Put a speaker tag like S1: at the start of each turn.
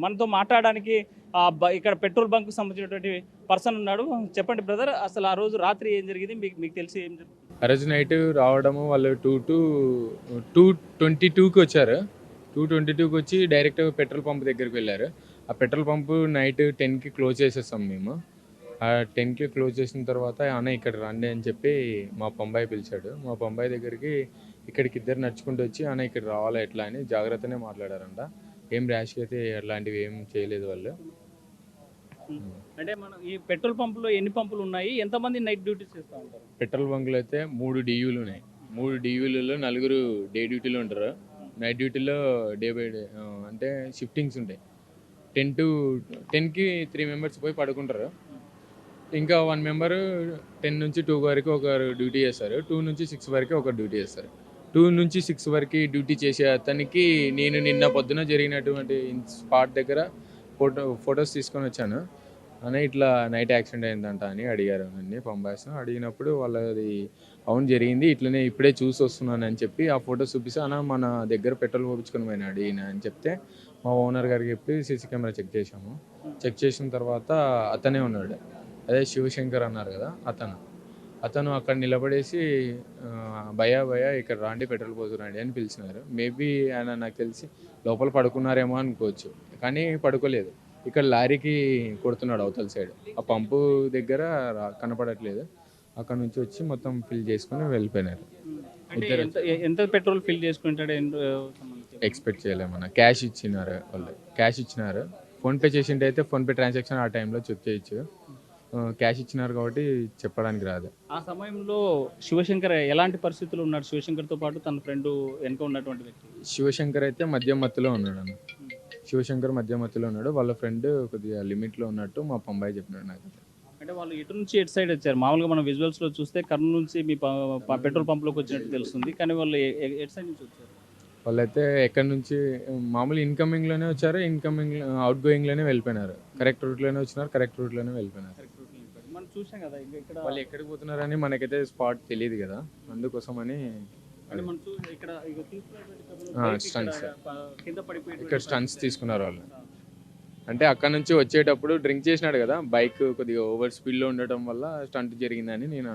S1: మనతో మాట్లాడడానికి ఇక్కడ పెట్రోల్ బంక్కి సంబంధించినటువంటి పర్సన్ ఉన్నాడు. చెప్పండి బ్రదర్, అసలు ఆ రోజు రాత్రి ఏం జరిగింది, మీకు మీకు తెలిసి ఏం జరిగింది?
S2: ఆ రోజు నైట్ రావడము వాళ్ళు 2:22కి వచ్చారు. 2:22కి వచ్చి డైరెక్ట్ పెట్రోల్ పంప్ దగ్గరికి వెళ్ళారు. ఆ పెట్రోల్ పంపు నైట్ 10కి క్లోజ్ చేసేస్తాం మేము. ఆ 10కి క్లోజ్ చేసిన తర్వాత అన్న ఇక్కడ రండి అని చెప్పి మా పంబాయి పిలిచాడు. మా పంబాయి దగ్గరికి ఇక్కడికి ఇద్దరు నడుచుకుంటూ వచ్చి అన్న ఇక్కడ రావాలా ఎట్లా అని జాగ్రత్తనే మాట్లాడారంట. ఏం ర్యాష్గా అయితే అట్లాంటివి ఏం చేయలేదు వాళ్ళు.
S1: అంటే మనం ఈ పెట్రోల్ పంపులో ఎన్ని పంపులు ఉన్నాయి, ఎంతమంది నైట్ డ్యూటీస్ చేస్తూ ఉంటారు?
S2: పెట్రోల్ బంకులు అయితే 3 DUలు ఉన్నాయి. 3 DUలలో 4 డే డ్యూటీలో ఉంటారు. నైట్ డ్యూటీలో డే బై డే అంటే షిఫ్టింగ్స్ ఉంటాయి. 10కి 3 మెంబర్స్ పోయి పడుకుంటారు. ఇంకా 1 మెంబరు 10 నుంచి 2 వరకు ఒకరు డ్యూటీ చేస్తారు. 2 నుంచి 6 వరకు ఒకరు డ్యూటీ చేస్తారు. 2 నుంచి 6 వరకు డ్యూటీ చేసే అతనికి నేను నిన్న పొద్దున జరిగినటువంటి స్పాట్ దగ్గర ఫొటోస్ తీసుకొని వచ్చాను. అని ఇట్లా నైట్ యాక్సిడెంట్ అయిందంట అని అడిగారు నన్ను పంబాయిస్. అడిగినప్పుడు వాళ్ళది అవును జరిగింది, ఇట్లనే ఇప్పుడే చూసి వస్తున్నాను అని చెప్పి ఆ ఫొటోస్ చూపిస్తే అన్న మన దగ్గర పెట్రోల్ పోపించుకొని పోయినా అడిగిన అని చెప్తే మా ఓనర్ గారికి చెప్పి సీసీ కెమెరా చెక్ చేసాము. చెక్ చేసిన తర్వాత అతనే ఉన్నాడు, అదే శివశంకర్ అన్నారు కదా అతను అక్కడ నిలబడేసి భయ ఇక్కడ రాండి పెట్రోల్ పోసుకురండి అని పిలిచినారు. మేబీ ఆయన నాకు తెలిసి లోపల పడుకున్నారేమో అనుకోవచ్చు, కానీ పడుకోలేదు. ఇక్కడ లారీకి కొడుతున్నాడు అవతల సైడ్, ఆ పంపు దగ్గర కనపడట్లేదు. అక్కడ నుంచి వచ్చి మొత్తం ఫిల్ చేసుకుని వెళ్ళిపోయినారు.
S1: ఎంత పెట్రోల్ ఫిల్ చేసుకుంటాడు?
S2: ఎక్స్పెక్ట్ చేయలేమన్నా. క్యాష్ ఇచ్చినారు వాళ్ళు, క్యాష్ ఇచ్చినారు. ఫోన్పే చేసింటే అయితే ఫోన్పే ట్రాన్సాక్షన్ ఆ టైంలో చెక్ చేయొచ్చు. క్యాష్ ఇచ్చినారు కాబట్టి చెప్పడానికి రాదు.
S1: ఆ సమయంలో శివశంకర్ ఎలాంటి పరిస్థితులు ఉన్నాడు? శివశంకర్తో పాటు తన ఫ్రెండ్ వెనుక ఉన్నటువంటి వ్యక్తి.
S2: శివశంకర్ అయితే మద్యం మత్తులో ఉన్నాడు అన్న. శివశంకర్ మద్యం మత్తులో ఉన్నాడు. వాళ్ళ ఫ్రెండ్ కొద్దిగా లిమిట్లో ఉన్నట్టు మా పంబాయి చెప్పినాడు నాకు.
S1: అంటే వాళ్ళు ఎటు నుంచి ఎటు సైడ్ వచ్చారు? మామూలుగా మనం విజువల్స్లో చూస్తే కర్నూలు నుంచి మీ పెట్రోల్ పంప్లోకి వచ్చినట్టు తెలుస్తుంది, కానీ వాళ్ళు ఎటు సైడ్ నుంచి వచ్చారు?
S2: వాళ్ళైతే ఎక్కడి నుంచి మామూలు ఇన్కమింగ్లోనే వచ్చారు, అవుట్ గోయింగ్లోనే వెళ్ళిపోయినారు. కరెక్ట్ రూట్లోనే వచ్చినారు, కరెక్ట్ రూట్లోనే వెళ్ళిపోయినారు.
S1: మనం చూసాం కదా ఇక్కడ
S2: వాళ్ళు ఎక్కడికి పోతున్నారని మనకైతే స్పాట్ తెలియదు కదా, అందుకోసమని ఇక్కడ స్టన్స్ తీసుకున్నారు వాళ్ళు. అంటే అక్కడ నుంచి వచ్చేటప్పుడు డ్రింక్ చేసినాడు కదా, బైక్ కొద్దిగా ఓవర్ స్పీడ్లో ఉండటం వల్ల స్టంట్ జరిగిందని నేను